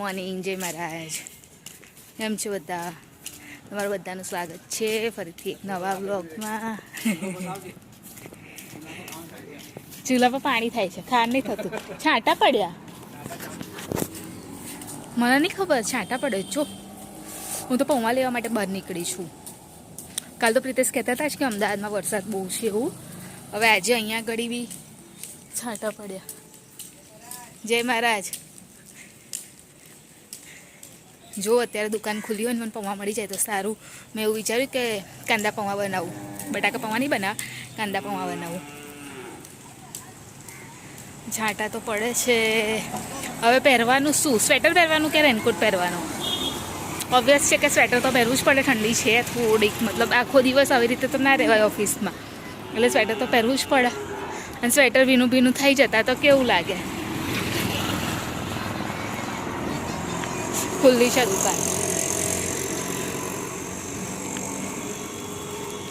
Morning, જય મહારાજ. કેમ છો બધા? તમારું બધાનું સ્વાગત છે ફરીથી એક નવા વ્લોગમાં. ચૂલા પર પાણી થાય છે, ખાર નહીં થતું. છાંટા પડ્યા, મને નહીં ખબર. છાંટા પડે જો. હું તો પૌવા લેવા માટે બહાર નીકળી છું. કાલ તો પ્રિતેશ કહેતા હતા કે અમદાવાદમાં વરસાદ બહુ છે એવું. હવે આજે અહીંયા આગળ બી છાંટા પડ્યા. જય મહારાજ. જો અત્યારે દુકાન ખુલી હોય ને મને પૌવા મળી જાય તો સારું. મેં એવું વિચાર્યું કે કાંદા પૌવા બનાવું. બટાકા પૌવા નહીં બનાવ, કાંદા પૌવા બનાવું. છાંટા તો પડે છે. હવે પહેરવાનું શું? સ્વેટર પહેરવાનું કે રેનકોટ પહેરવાનું? ઓબ્વિયસ છે કે સ્વેટર તો પહેરવું જ પડે. ઠંડી છે થોડીક, મતલબ આખો દિવસ આવી રીતે તો ના રહેવાય ઓફિસમાં, એટલે સ્વેટર તો પહેરવું જ પડે. અને સ્વેટર ભીનું ભીનું થઈ જતા તો કેવું લાગે. ખુલ્લી છે દુકાન.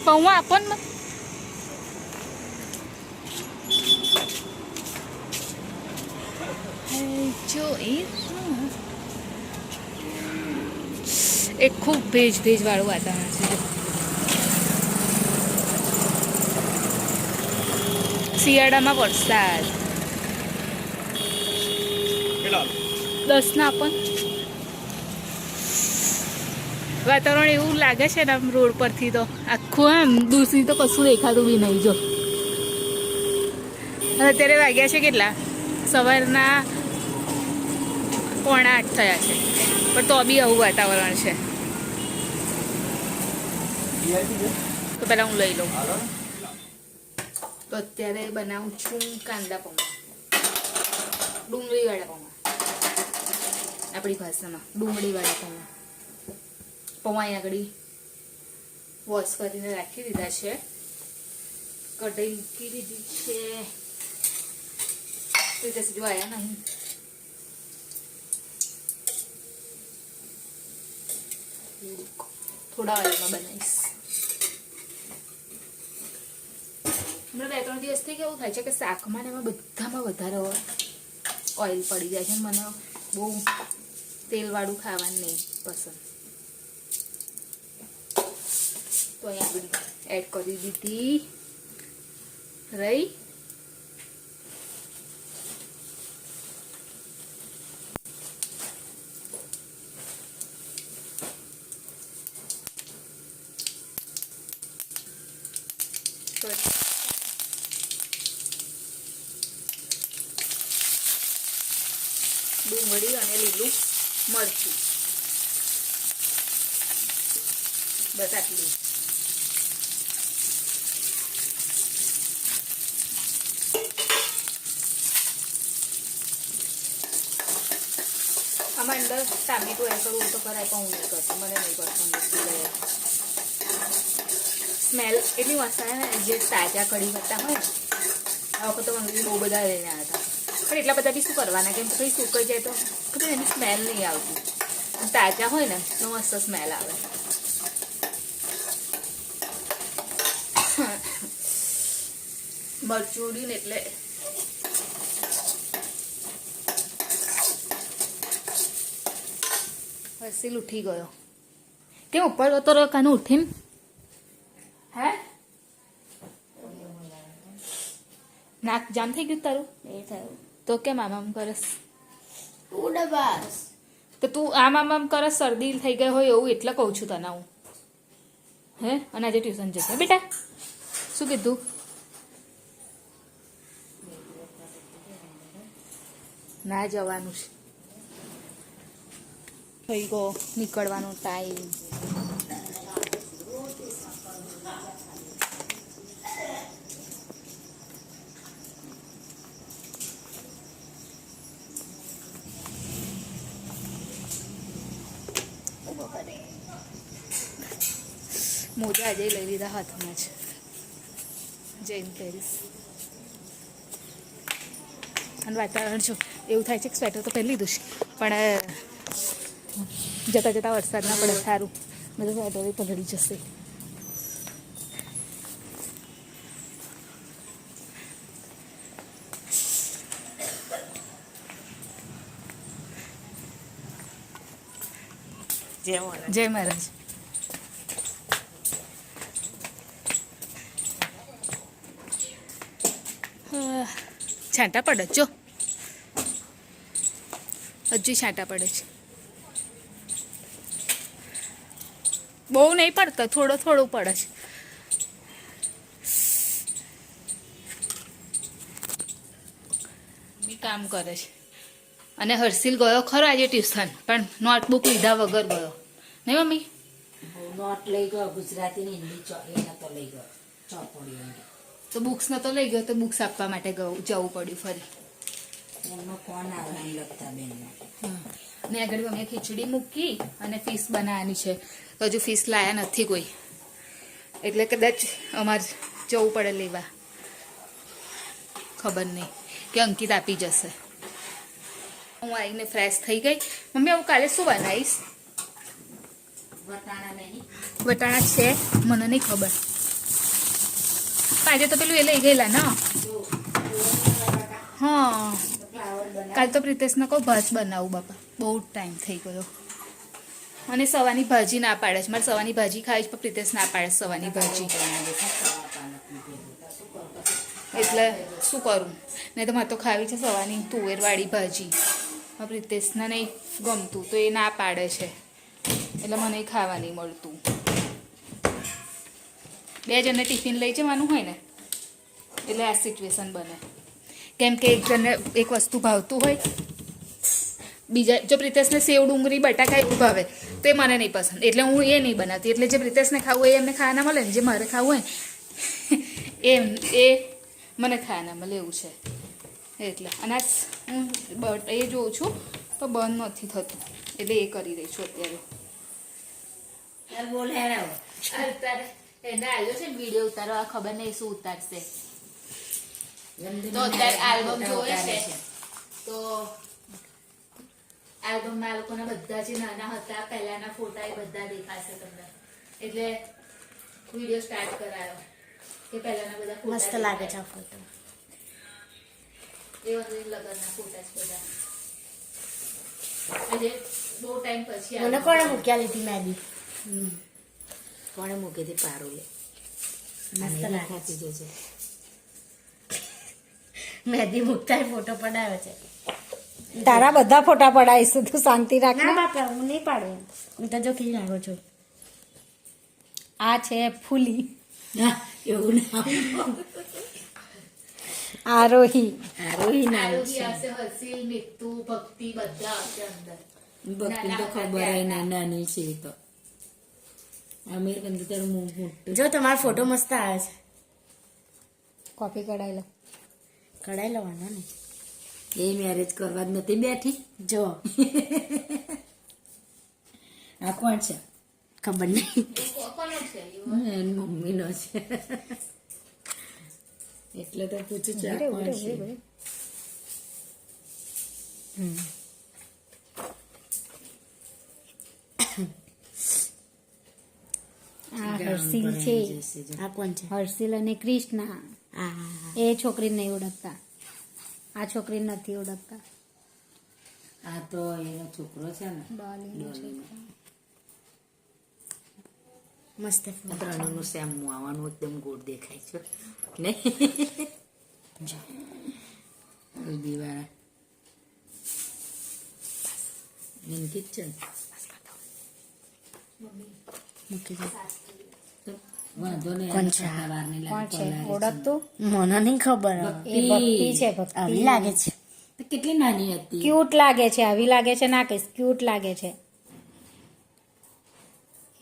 પૌવા આપો ને. જો એક ખૂબ ભેજવાળું વાતાવરણ છે. શિયાળામાં વરસાદ 10 ના આપો. વાતાવરણ એવું લાગે છે ને આમ રોડ પરથી તો આખું આમ દૂરથી તો કશું દેખાતું બી નહીં. જો અત્યારે વાગ્યા છે કેટલા? સવારના 7:45 થયા છે, પણ તો બી આવું વાતાવરણ છે. તો પહેલાં હું લઈ લઉં. તો અત્યારે બનાવું છું કાંદા પૌવા, ડુંગળીવાળા પૌવા. આપણી ભાષામાં ડુંગળીવાળા પૌવા. પૌવા અહીંયા આગળ વોશ કરીને રાખી દીધા છે. કઢાઈ મૂકી દીધી છે. રીતે જો આવ્યા નહીં. થોડા ઓઇલમાં બનાવીશ. હમણાં 2-3 દિવસથી કેવું થાય છે કે શાકમાં ને એમાં બધામાં વધારે ઓઇલ પડી જાય છે. મને બહુ તેલવાળું ખાવાનું નહીં પસંદ. તો અહીંયા એડ કરી દીધી રહી. ડુંગળી અને લીલું મરચું, બસ આટલું. આમાં અંદર ટામેટું એડ કરવું તો કરાય, પણ હું નહીં કરતું. મને નહીં પસંદ. સ્મેલ એટલી મસ્ત આવે ને. જે તાજા કઢી પત્તા હોય ને, આ વખત તો મને બહુ બધા લઈને આવ્યા હતા. પણ એટલા બધા બી શું કરવાના, કેમ કંઈ સુકાઈ જાય તો ખબર એની સ્મેલ નહીં આવતી. તાજા હોય ને તો મસ્ત સ્મેલ આવે. મરચું ઉડ્યું ને એટલે હસીલ ઉઠી ગયો. કેમ ઉપર જતો રહ્યો કાનું ઉઠીને? હે નાક જામ થઈ ગયું તારું? એ થયું તો કેમ આમ કરસ? તો તું આમ કરસ, શરદી થઈ ગઈ હોય એવું એટલે કહું છું તને હું. હે અને આજે ટ્યુશન જશે બેટા? શું કીધું? ના જવાનું છે. થઈ ગયો નીકળવાનો ટાઈમ. મોજા આજે લઈ લીધા હાથમાં જ. જઈને પહેરીશ. અને વાતાવરણ જો એવું થાય છે કે સ્વેટર તો પહેરી લીધું છે, પણ જતાં જતાં વરસાદ ના પડે સારું. બધું સ્વેટર પલળી જશે. જય મહારાજ. છાંટા પડે જો, હજુ છાંટા પડે છે. બહુ નહીં પડતો, થોડો થોડું પડે છે. કામ કરે છે. અને હર્ષિલ ગયો ખરો આજે ટ્યુશન, પણ નોટબુક લીધા વગર ગયો નહીં મમ્મી? નોટ લઈ ગયો, ગુજરાતી ને હિન્દી નતો લઈ ગયો, ચોપડીઓ તો બુક્સ નતો લઈ ગયો, તો બુક્સ આપવા માટે જવું પડ્યું ફરી. એમનો ફોન આવે લખતા બેનનો. ને આગળ મમ્મીએ ખીચડી મૂકી અને ફીસ બનાવવાની છે, તો હજુ ફીસ લાયા નથી કોઈ, એટલે કદાચ અમારે જવું પડે લેવા. ખબર નહીં કે અંકિત આપી જશે. હું આવીને ફ્રેશ થઈ ગઈ. મમ્મી હું કાલે શું બનાવીશ? વટાણા છે, મને નહીં ખબર. આજે તો પેલું એ લઈ ગયેલા ને. હા, કાલ તો પ્રિતેશને કહું ભાત બનાવું બાપા, બહુ ટાઈમ થઈ ગયો. અને સવાની ભાજી ના પાડે છે, મારે સવાની ભાજી ખાવી છે, પણ પ્રિતેશ ના પાડે સવાની ભાજી. એટલે શું કરું? નહીં તો મારે તો ખાવી છે સવાની તુવેરવાળી ભાજી. પ્રિતેશને નહીં ગમતું તો એ ના પાડે છે, એટલે મને ખાવા નહીં મળતું. બે જણને ટિફિન લઈ જવાનું હોય ને, એટલે આ સિચ્યુએશન બને. કેમ કે એક જણને એક વસ્તુ ભાવતું હોય, બીજા જો પ્રિતેશને સેવ ડુંગળી બટાકા એવું ભાવે તો એ મને નહીં પસંદ, એટલે હું એ નહીં બનાવતી. એટલે જે પ્રિતેશને ખાવું હોય એ એમને ખાવાના મળે ને, જે મારે ખાવું હોય એ મને ખાવાના મળે, એવું છે. એટલે અને હું એ જોઉં છું તો બંધ નથી થતું, એટલે એ કરી રહી છું અત્યારે. એને આવ્યો છે ને વિડીયો ઉતારવા, ખબર નહીં શું ઉતારશે. તો અત્યારે આલ્બમ જોવે છે, તો આલ્બમમાં આ લોકોના બધા જે નાના હતા પહેલાના ફોટા એ બધા દેખાશે તમને. એટલે વિડીયો સ્ટાર્ટ કરાયો કે પહેલાના બધા ફોટા મસ્ત લાગે છે. આ ફોટો એ વખતે લગનના ફોટા છે બધા. આજે બહુ ટાઈમ પછી મને કોણે મૂક્યા લીધી મેદી? કોણે મૂકી હતી? પારુલે. મસ્ત લાગે જશે. મેદી મૂકતા ફોટો પડાવ્યો છે. તારા બધા ફોટા પડાવીશું, તું શાંતિ રાખ. ના બાપા, હું નહીં પાડું. હું તો જો ખીલ લાગો છું. આ છે ફૂલી, એવું ના આરોહી. આરોહી ના હશે, હર્ષિલ, મિત્તુ, ભક્તિ બધા હશે અંદર. ભક્તિ તો ખબર ના નાની છે તો. અમેરિકન તો તારું મોટું. જો તમારો ફોટો મસ્ત આવે છે. કોપી કઢાઈ લો. કઢાઈ લેવાનો ને. એ મેરેજ કરવા જ નથી બેઠી. જો આ કોણ છે? ખબર નહીં. કોનો છે? એની મમ્મીનો છે, એટલે તો પૂછું છું આ કોણ છે. આ હર્ષિલ છે. આ કોણ છે? હર્ષિલ અને કૃષ્ણા. એ છોકરીને નહીં ઓળખતા, આ છોકરીને નથી ઓળખતા. આ તો એનો છોકરો છે ને, મસ્ત ત્રણનું સેમ આવવાનું એકદમ ગોળ દેખાય છે નહીં? દીવાળા એનથી જ છે ને. મૂકી દો. વાંધો નહીં. કોણ છે? કોણ છે ઓળખતું? મને નહીં ખબર. એ ભક્તિ છે. ભક્તિ આવી લાગે છે. કેટલી નાની હતી. ક્યુટ લાગે છે. આવી લાગે છે ના કહીશ, ક્યુટ લાગે છે.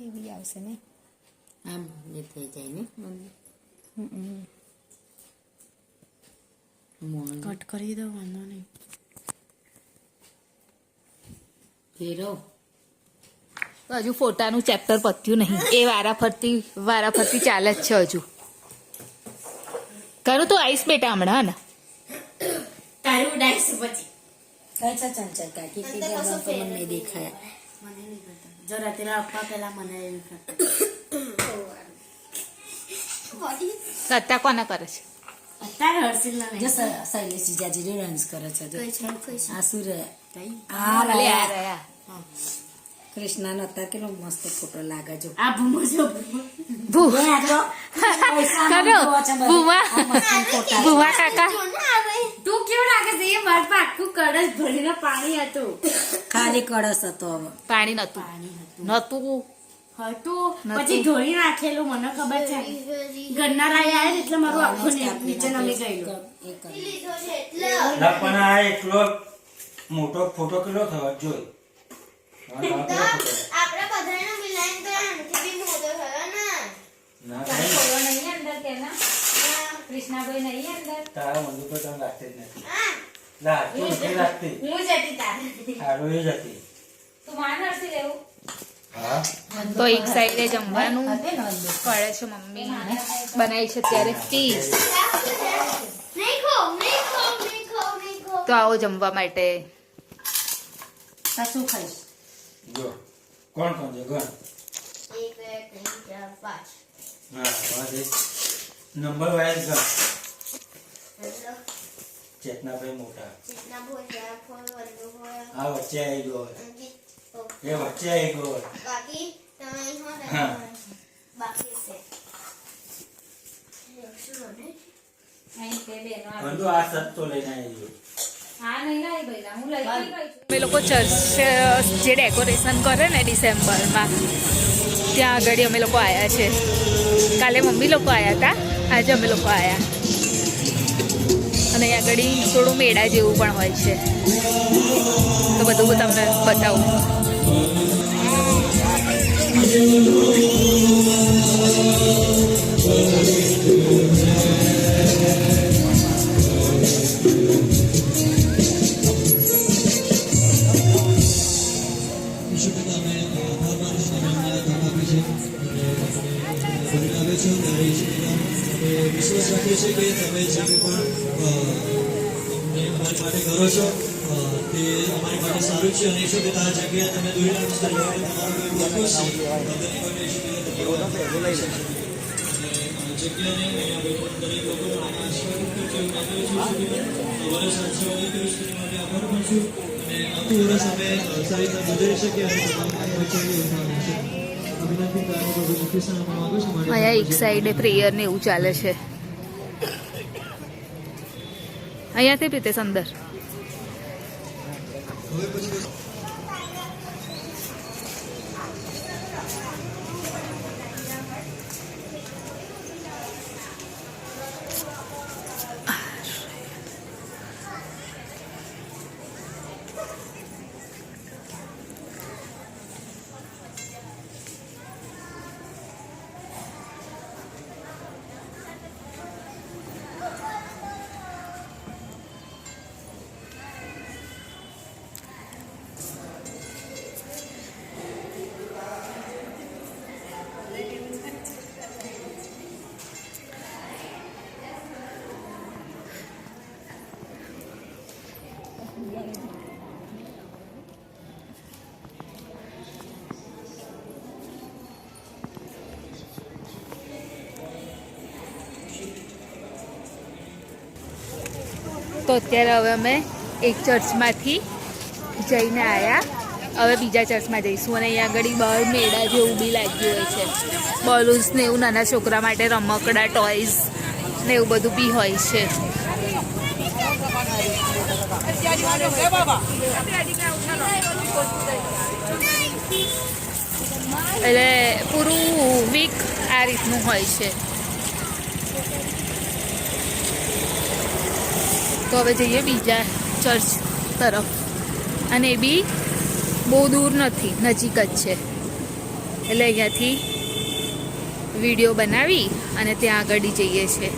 એવી આવશે ને આમ એ થઈ જાય ને. કટ કરી દો, વાંધો નહીં. ફેરવ. હજુ ફોટાનું ચેપ્ટર પત્યું નહીં, એ વારાફરતી ચાલે જ છે હજુ. કરું તો આઈસ બેટા હમણાં ને તારું ડાઈસ પછી કઈ છે ચંચલ કાકી? કે ગરબા તો મને નહીં દેખાયા. મને નહીં કરતા. જો રાત્રે આપવા પેલા મને એવી કરતા. સત્તા કોને કરે છે? અત્યારે હર્ષિલ ના જો શૈલેષ જીજાજી જો ડાન્સ કરે છે. જો આ શું રે? આ રહ્યા. કૃષ્ણનો અત્યારે કેટલો મસ્ત ફોટો લાગે જો આ ભૂમો જો ભૂ એ આ તો પૈસાનો કરો જોવો છે બધે. ભૂવા આ મસ્ત ફોટા. ભૂવા કાકા તું કેવું લાગે છે એ માર પર આખું કળશ ભરીને પાણી હતું ખાલી કળશ હતો હવે પાણી નતું નતું હતું પછી ધોળી નાખેલું મને ખબર છે ગન્નારા આવ્યા એટલે મારું આખું નીચે નમી ગયેલું એ કર્યું. ના, પણ આ એટલો મોટો ફોટો કેટલો થયો જોઈ આ કેટલો ફોટો? આપણે બધાને મિલાઈને તો આનાથી બી મોટો થયો ને ના ભાઈ, કૃષ્ણાભાઈ નહીં અંદર તારા મંદિર પર તમે રાખતી જ નથી હા લાગતી નથી રાખતી હું જતી તારે સારું એ જ હતી તું માન હશે લેવું હા તો એક સાઈડે જમવાનું કરે છે મમ્મી બનાવી છે ત્યારે ફીસ નહીં ખાઓ નહીં ખાઓ નહીં ખાઓ નહીં ખાઓ તો આવો જમવા માટે શું ખાઈશ જો કોણ કોણ છે ગણ 1 2 3 4 5 હા વાત એ નંબર વાઇઝ ગણ હેલો ચેતનાભાઈ મોટા ચિતના ભોજા ફોન વલ્લુ હોય આ વચ્ચે આવી ગયો અંકિત એ વચ્ચે આવી ગયો બાકી તમે અહીં હો ને હા. બાકી છે શું ને અહીં તે બેનો આ- બંધુ આ સત્તો લઈને આવી ગયો હા નહીં લાવી ભાઈ હું લઈ ગઈ છું અમે લોકો ચર્ચ જે ડેકોરેશન કરે ને ડિસેમ્બરમાં ત્યાં આગળ અમે લોકો આવ્યા છે કાલે મમ્મી લોકો આવ્યા હતા આજે અમે લોકો આવ્યા અને અહીં આગળ થોડું મેળા જેવું પણ હોય છે તો બધું હું તમને બતાવું વિશ્વાસ રાખીએ છીએ કે તમે જે કંઈ પણ અમને અમારી માટે કરો છો તે અમારી માટે સારું છે અને શું કે આ જગ્યા તમે દોરીના વિસ્તાર તમારો કોઈ વર્ગો છે બધાની માટે શું કે જગ્યાને અહીંયા બેઠા દરેક લોકોને આશીર્વાદ કરજો માત્ર વર્ષ આશીર્વાદ કરીશ તેની માટે આભાર પણ છું અને આખું વર્ષ અમે સારી રીતના ગુજારી શકીએ અને તમારી બચાવી અભિનંદન કારણ પ્રભુ કૃષ્ણ માંગુ છું માટે અહીંયા એક સાઈડે પ્રેયર ને એવું ચાલે છે અહીંયાથી પીતે અંદર તો અત્યારે હવે અમે એક ચર્ચમાંથી જઈને આવ્યા હવે બીજા ચર્ચમાં જઈશું અને અહીંયા આગળ બહાર મેળા જેવું બી લાગ્યું હોય છે બોલુન્સ ને એવું નાના છોકરા માટે રમકડા ટોયઝ ને એવું બધું બી હોય છે એટલે પૂરું વીક આ રીતનું હોય છે તો હવે જઈએ બીજા ચર્ચ તરફ અને એ બી બહુ દૂર નથી નજીક જ છે એટલે અહીંયાથી વિડીયો બનાવી અને ત્યાં આગળ જઈએ છીએ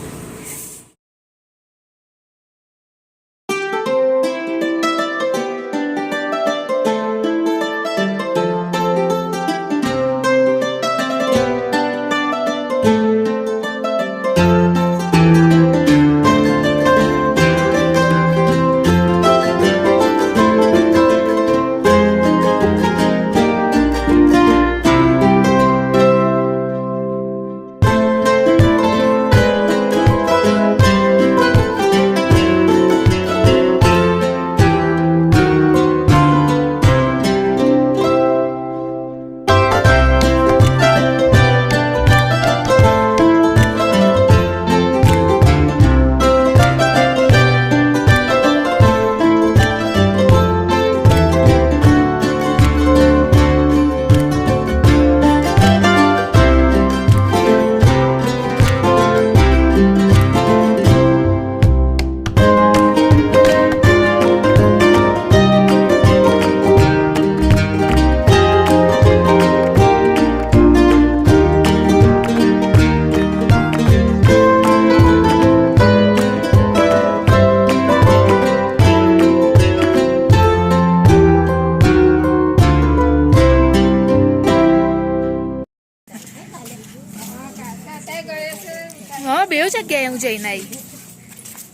હા બે જગ્યાએ હું જઈને આવી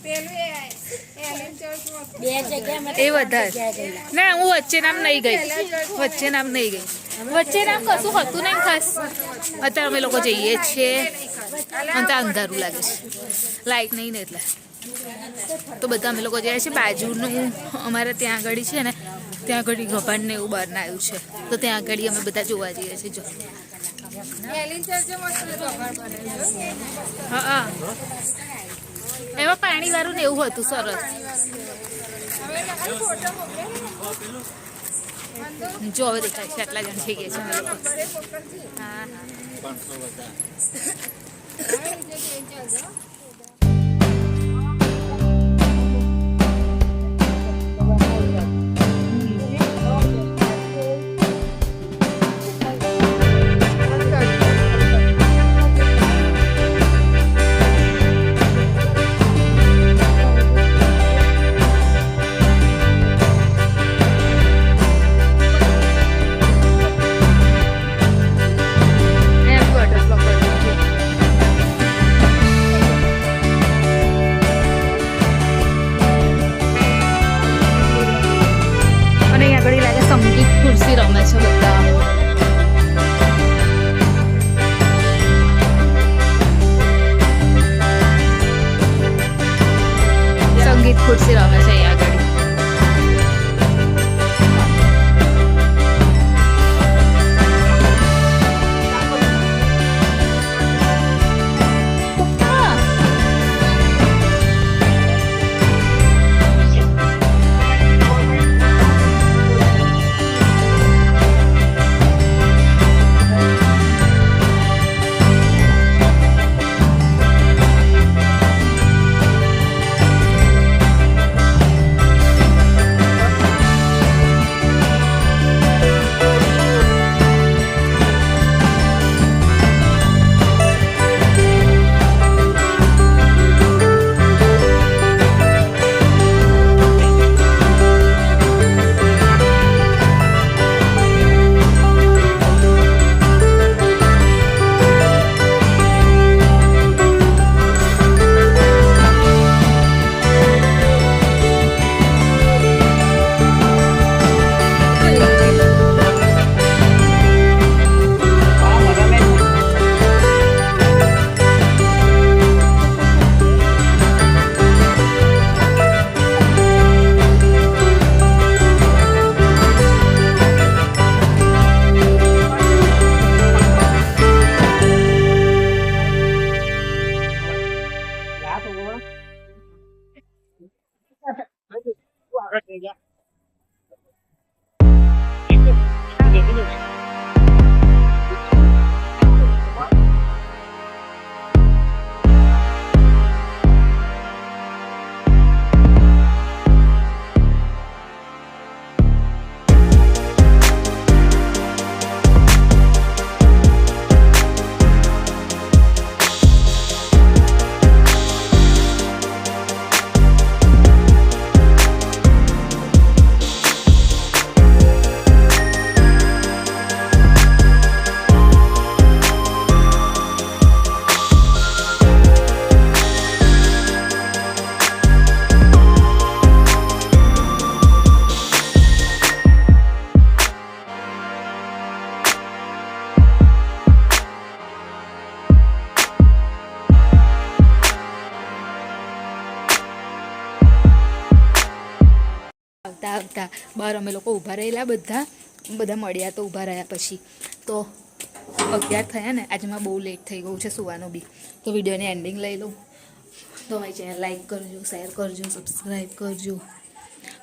બે જગ્યા એ વધારે ના હું વચ્ચે નામ નહીં ગઈ વચ્ચે નામ નહીં ગઈ વચ્ચે નામ કશું હતું નહીં ખાસ અત્યારે અમે લોકો જઈએ છીએ અને ત્યાં અંધારું લાગે છે લાઈટ નહીં ને એટલે તો બધા અમે લોકો જઈએ છીએ બાજુનું અમારે ત્યાં આગળ છે ને ત્યાં આગળ ગભાન ને એવું બનાવ્યું છે તો ત્યાં આગળ અમે બધા જોવા જઈએ છીએ જો હા એમાં પાણી વાળું ને એવું હતું સરસ જો હવે દેખાય છે આટલા જણ થઈ ગયા છે અમે લોકો હા અને અહીં આગળ લાગે સંગીત ખુરશી રમે છે બધા સંગીત ખુરશી રમે છે અહીં આગળ આવતા આવતા બહાર અમે લોકો ઊભા રહેલા બધા મળ્યા તો ઊભા રહ્યા પછી તો 11 થયા ને આજમાં બહુ લેટ થઈ ગયું છે સુવાનું બી તો વિડીયોની એન્ડિંગ લઈ લઉં તો મારી ચેનલ લાઈક કરજો શેર કરજો સબસ્ક્રાઈબ કરજો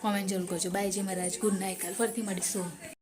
કોમેન્ટ જરૂર કરજો બાય જય મહારાજ ગુડ નાઇટ કાલ ફરીથી મળીશું